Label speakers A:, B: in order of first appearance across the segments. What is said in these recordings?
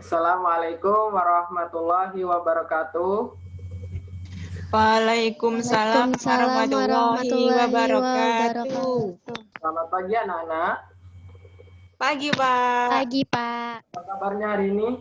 A: Assalamualaikum warahmatullahi wabarakatuh.
B: Waalaikumsalam
C: Waalaikumsalam
B: warahmatullahi
C: warahmatullahi
B: wabarakatuh.
C: wabarakatuh.
A: Selamat pagi anak-anak.
B: Pagi, Pak.
C: Pagi, Pak.
A: Apa kabarnya hari ini?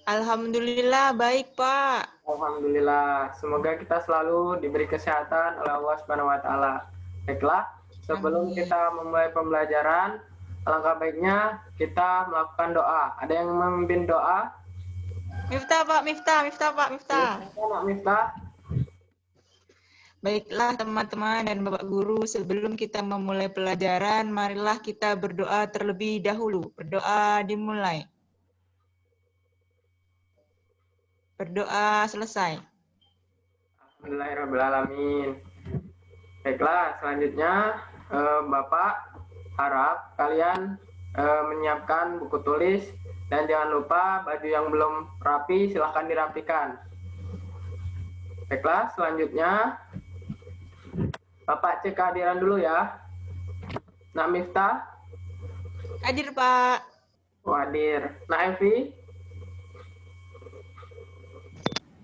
B: Alhamdulillah baik, Pak.
A: Alhamdulillah. Semoga kita selalu diberi kesehatan oleh Allah Subhanahu wa taala. Baiklah, sebelum
B: Amin.
A: kita memulai pembelajaran, alangkah baiknya kita melakukan doa. Ada yang memimpin doa?
B: Miftah, Pak. Miftah, Pak.
A: Anak Miftah.
B: Baiklah, teman-teman dan Bapak Guru, sebelum kita memulai pelajaran, marilah kita berdoa terlebih dahulu. Berdoa dimulai. Berdoa selesai.
A: Alhamdulillahirrahmanirrahim. Baiklah, selanjutnya Bapak harap kalian menyiapkan buku tulis dan jangan lupa baju yang belum rapi silahkan dirapikan. Baiklah, selanjutnya Bapak cek kehadiran dulu ya. Nak Miftah?
B: Hadir, Pak.
A: Hadir. Nak Evi?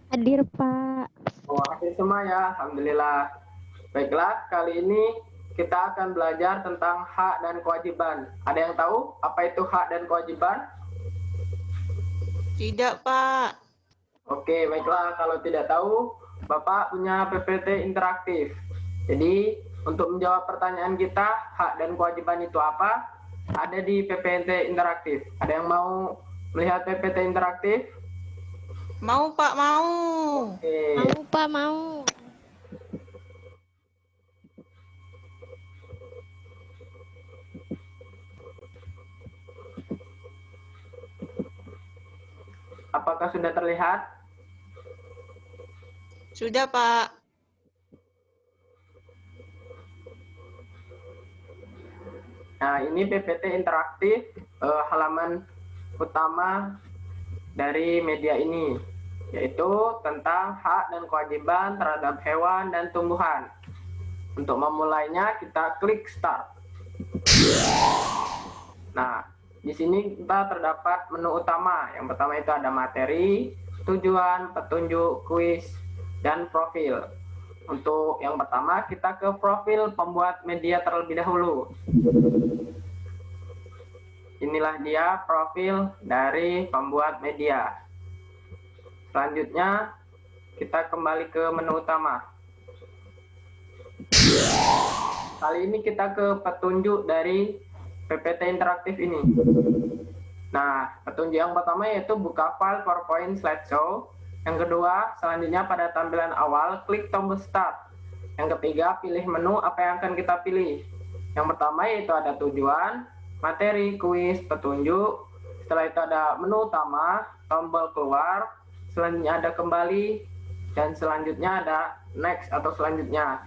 C: Hadir, Pak.
A: Hadir semua ya, alhamdulillah. Baiklah, kali ini kita akan belajar tentang hak dan kewajiban. Ada yang tahu apa itu hak dan kewajiban?
B: Tidak, Pak.
A: Oke, baiklah. Kalau tidak tahu, Bapak punya PPT interaktif. Jadi, untuk menjawab pertanyaan kita, hak dan kewajiban itu apa? Ada di PPT interaktif. Ada yang mau melihat PPT interaktif?
B: Mau, Pak, mau.
A: Oke.
C: Mau, Pak, mau.
A: Apakah sudah terlihat?
B: Sudah, Pak.
A: Nah, ini PPT interaktif halaman utama dari media ini, yaitu tentang hak dan kewajiban terhadap hewan dan tumbuhan. Untuk memulainya, kita klik start. Nah, di sini kita terdapat menu utama. Yang pertama itu ada materi, tujuan, petunjuk, kuis, dan profil. Untuk yang pertama, kita ke profil pembuat media terlebih dahulu. Inilah dia profil dari pembuat media. Selanjutnya, kita kembali ke menu utama. Kali ini kita ke petunjuk dari PPT interaktif ini. Nah, petunjuk yang pertama yaitu buka file PowerPoint slideshow. Yang kedua, selanjutnya pada tampilan awal, klik tombol start. Yang ketiga, pilih menu apa yang akan kita pilih. Yang pertama yaitu ada tujuan, materi, kuis, petunjuk. Setelah itu ada menu utama, tombol keluar, selanjutnya ada kembali, dan selanjutnya ada next atau selanjutnya.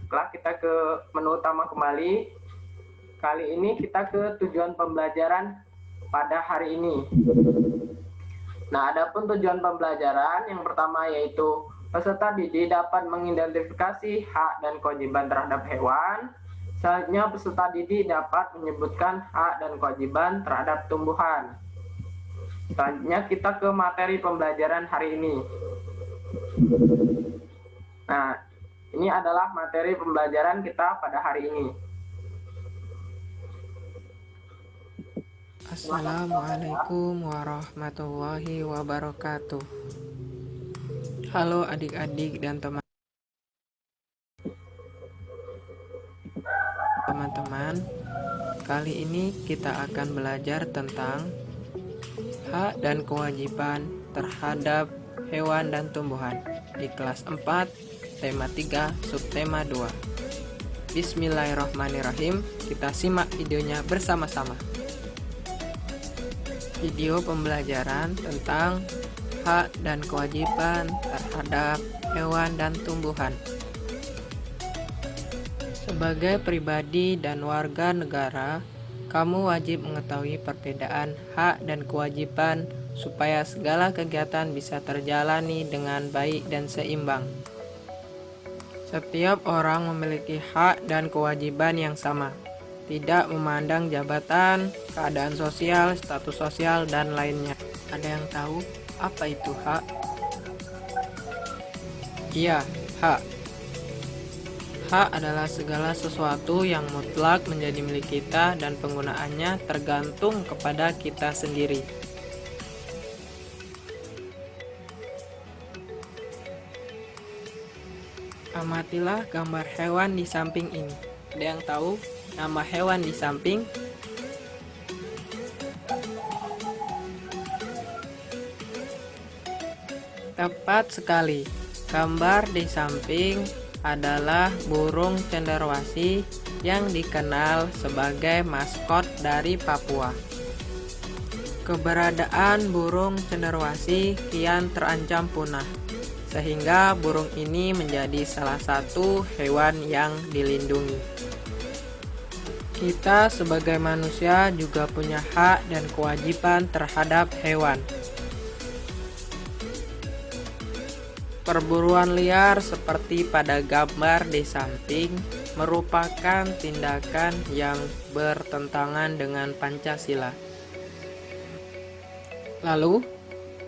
A: Setelah kita ke menu utama kembali, kali ini kita ke tujuan pembelajaran pada hari ini. Nah, adapun tujuan pembelajaran yang pertama yaitu peserta didik dapat mengidentifikasi hak dan kewajiban terhadap hewan. Selanjutnya, peserta didik dapat menyebutkan hak dan kewajiban terhadap tumbuhan. Selanjutnya, kita ke materi pembelajaran hari ini. Nah, ini adalah materi pembelajaran kita pada hari ini.
D: Assalamualaikum warahmatullahi wabarakatuh. Halo adik-adik dan teman-teman. Kali ini kita akan belajar tentang hak dan kewajiban terhadap hewan dan tumbuhan di kelas 4, tema 3, subtema 2. Bismillahirrahmanirrahim. Kita simak videonya bersama-sama. Video pembelajaran tentang hak dan kewajiban terhadap hewan dan tumbuhan. Sebagai pribadi dan warga negara, kamu wajib mengetahui perbedaan hak dan kewajiban supaya segala kegiatan bisa terjalani dengan baik dan seimbang. Setiap orang memiliki hak dan kewajiban yang sama, tidak memandang jabatan, keadaan sosial, status sosial, dan lainnya. Ada yang tahu apa itu hak? Iya, hak. Hak adalah segala sesuatu yang mutlak menjadi milik kita dan penggunaannya tergantung kepada kita sendiri. Amatilah gambar hewan di samping ini. Ada yang tahu nama hewan di samping? Tepat sekali. Gambar di samping adalah burung cenderawasih yang dikenal sebagai maskot dari Papua. Keberadaan burung cenderawasih kian terancam punah, sehingga burung ini menjadi salah satu hewan yang dilindungi. Kita sebagai manusia juga punya hak dan kewajiban terhadap hewan. Perburuan liar seperti pada gambar di samping merupakan tindakan yang bertentangan dengan Pancasila. Lalu,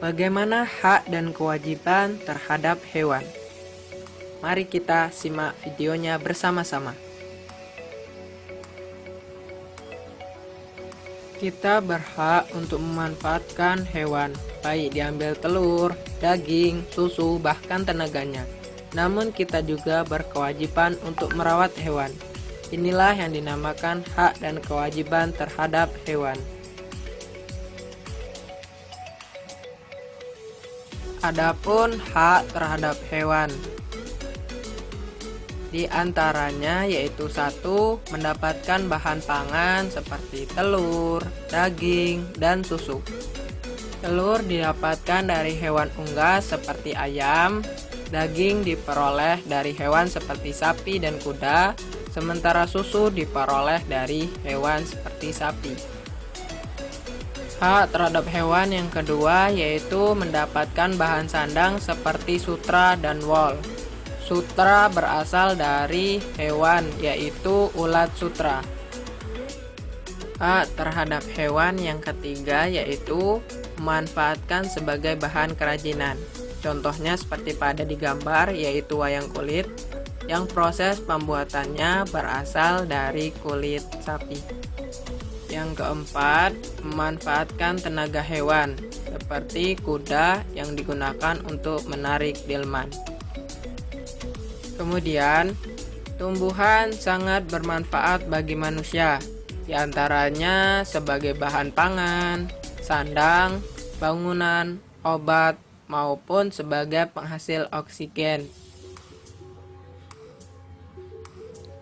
D: bagaimana hak dan kewajiban terhadap hewan? Mari kita simak videonya bersama-sama. Kita berhak untuk memanfaatkan hewan, baik diambil telur, daging, susu, bahkan tenaganya. Namun kita juga berkewajiban untuk merawat hewan. Inilah yang dinamakan hak dan kewajiban terhadap hewan. Adapun hak terhadap hewan, di antaranya yaitu 1. Mendapatkan bahan pangan seperti telur, daging, dan susu. Telur didapatkan dari hewan unggas seperti ayam, daging diperoleh dari hewan seperti sapi dan kuda, sementara susu diperoleh dari hewan seperti sapi. Hak terhadap hewan yang kedua yaitu mendapatkan bahan sandang seperti sutra dan wol. Sutra berasal dari hewan, yaitu ulat sutra. Hak terhadap hewan yang ketiga yaitu memanfaatkan sebagai bahan kerajinan. Contohnya seperti pada di gambar, yaitu wayang kulit, yang proses pembuatannya berasal dari kulit sapi. Yang keempat, memanfaatkan tenaga hewan, seperti kuda yang digunakan untuk menarik delman. Kemudian, tumbuhan sangat bermanfaat bagi manusia, di antaranya sebagai bahan pangan, sandang, bangunan, obat, maupun sebagai penghasil oksigen.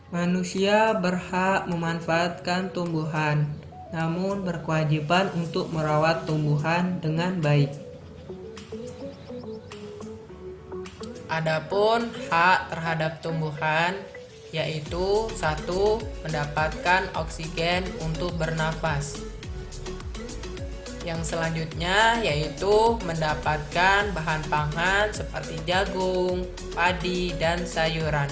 D: Manusia berhak memanfaatkan tumbuhan, namun berkewajiban untuk merawat tumbuhan dengan baik. Adapun hak terhadap tumbuhan yaitu 1. Mendapatkan oksigen untuk bernafas. Yang selanjutnya yaitu mendapatkan bahan pangan seperti jagung, padi, dan sayuran.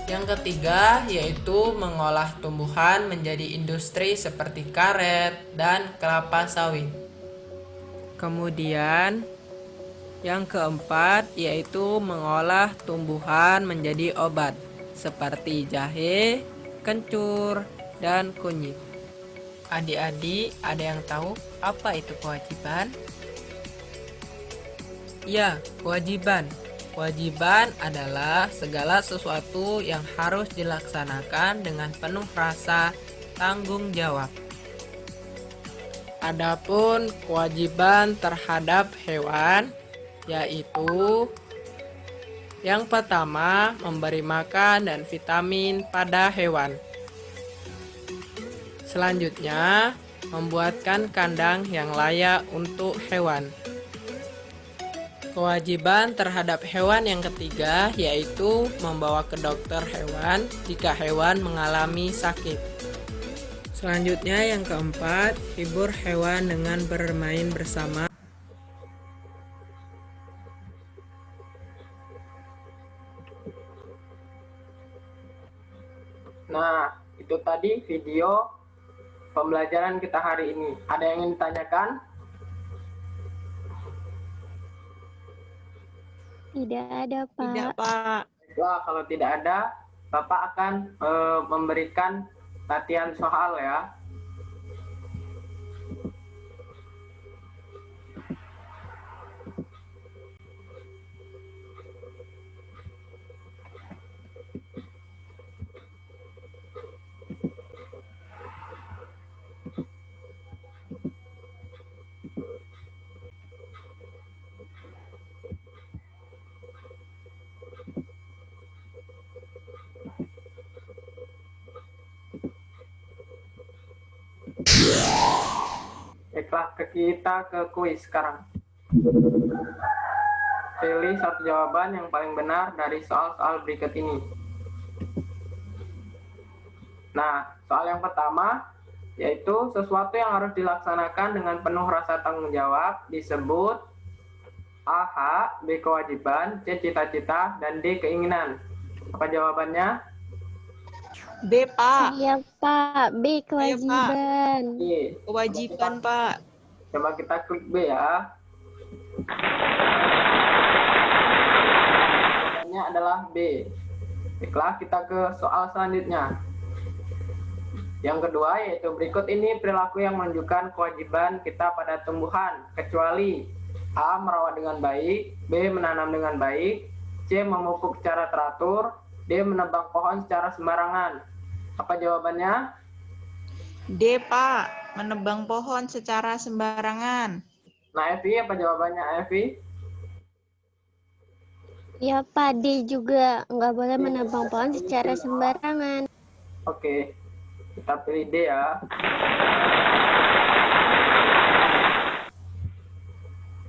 D: Yang ketiga yaitu mengolah tumbuhan menjadi industri seperti karet dan kelapa sawit. Kemudian yang keempat yaitu mengolah tumbuhan menjadi obat seperti jahe, kencur, dan kunyit. Adik-adik, ada yang tahu apa itu kewajiban? Ya, kewajiban. Kewajiban adalah segala sesuatu yang harus dilaksanakan dengan penuh rasa tanggung jawab. Adapun kewajiban terhadap hewan yaitu yang pertama, memberi makan dan vitamin pada hewan. Selanjutnya, membuatkan kandang yang layak untuk hewan. Kewajiban terhadap hewan yang ketiga yaitu membawa ke dokter hewan jika hewan mengalami sakit. Selanjutnya yang keempat, hibur hewan dengan bermain bersama.
A: Nah, itu tadi video pembelajaran kita hari ini. Ada yang ingin ditanyakan?
C: Tidak ada, Pak.
B: Tidak, Pak.
A: Wah, kalau tidak ada, Bapak akan memberikan latihan soal ya. Baiklah, kita ke kuis sekarang. Pilih satu jawaban yang paling benar dari soal-soal berikut ini. Nah, soal yang pertama yaitu sesuatu yang harus dilaksanakan dengan penuh rasa tanggung jawab disebut A. Hak, B. Kewajiban, C. Cita-cita, dan D. Keinginan. Apa jawabannya?
B: B, Pak.
C: Iya, Pak. B, kewajiban.
A: Oke,
B: Kewajiban, Pak.
A: coba kita klik B ya. Jawabannya adalah B. Baiklah, kita ke soal selanjutnya. Yang kedua yaitu berikut ini perilaku yang menunjukkan kewajiban kita pada tumbuhan, kecuali A. merawat dengan baik, B. menanam dengan baik, C. memupuk secara teratur, D. menebang pohon secara sembarangan. Apa jawabannya?
B: D, Pak. Menebang pohon secara sembarangan.
A: Nah, Evi, apa jawabannya Evi?
C: Iya, Pak. D juga nggak boleh menebang pohon secara sembarangan.
A: Oke, kita pilih D ya.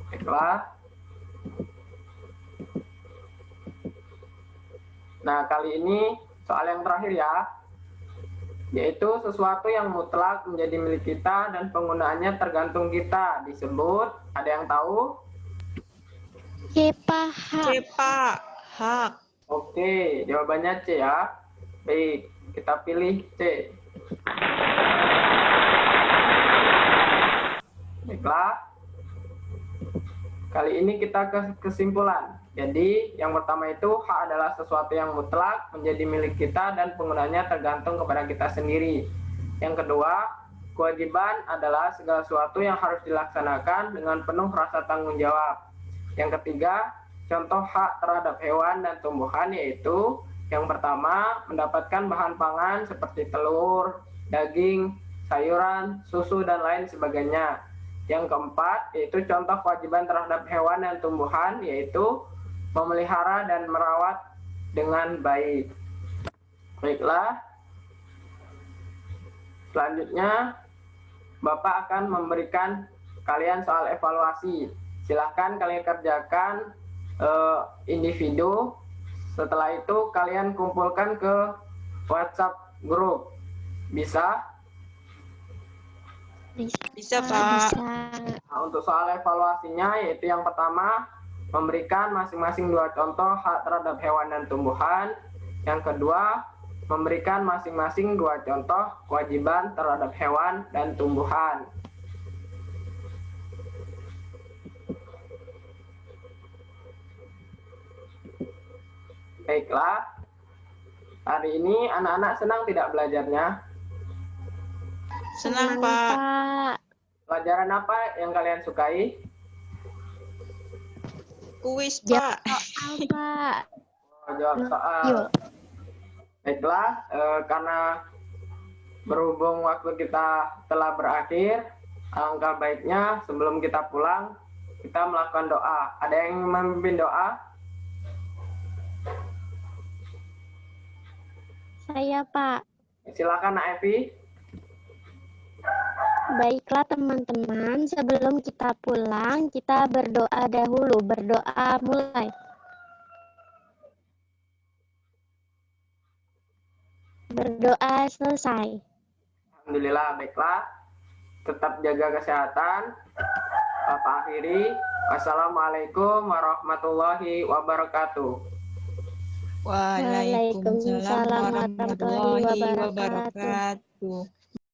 A: Baiklah. Nah, kali ini soal yang terakhir ya, yaitu sesuatu yang mutlak menjadi milik kita dan penggunaannya tergantung kita. Disebut, ada yang tahu?
C: C, Pak. Hak.
B: C, Pak. Hak.
A: Oke, jawabannya C ya. Baik, kita pilih C. Baiklah. Kali ini kita ke kesimpulan. Jadi, yang pertama itu hak adalah sesuatu yang mutlak menjadi milik kita dan penggunanya tergantung kepada kita sendiri. Yang kedua, kewajiban adalah segala sesuatu yang harus dilaksanakan dengan penuh rasa tanggung jawab. Yang ketiga, contoh hak terhadap hewan dan tumbuhan yaitu yang pertama, mendapatkan bahan pangan seperti telur, daging, sayuran, susu, dan lain sebagainya. Yang keempat, yaitu contoh kewajiban terhadap hewan dan tumbuhan yaitu memelihara dan merawat dengan baik. Baiklah, selanjutnya Bapak akan memberikan kalian soal evaluasi. Silahkan kalian kerjakan individu. Setelah itu kalian kumpulkan ke WhatsApp grup. Bisa?
B: Bisa, Pak.
C: Bisa.
A: Nah, untuk soal evaluasinya yaitu yang pertama, memberikan masing-masing 2 contoh hak terhadap hewan dan tumbuhan. Yang kedua, memberikan masing-masing 2 contoh kewajiban terhadap hewan dan tumbuhan. Baiklah, hari ini anak-anak senang tidak belajarnya?
B: Senang,
C: Senang,
B: Pak.
C: Pak.
A: Pelajaran apa yang kalian sukai?
B: Kuis,
C: Jawab
B: Pak.
C: soal, Pak.
A: Jawab soal.
C: Yuk.
A: Baiklah, karena berhubung waktu kita telah berakhir, alangkah baiknya sebelum kita pulang, kita melakukan doa. Ada yang memimpin doa?
C: Saya, Pak.
A: Silakan, Nak Evi.
C: Baiklah teman-teman, sebelum kita pulang, kita berdoa dahulu. Berdoa mulai. Berdoa selesai.
A: Alhamdulillah, baiklah. Tetap jaga kesehatan. Bapak akhiri. Wassalamualaikum warahmatullahi wabarakatuh.
B: Waalaikumsalam
C: Waalaikumsalam warahmatullahi
B: warahmatullahi
C: wabarakatuh.
B: wabarakatuh.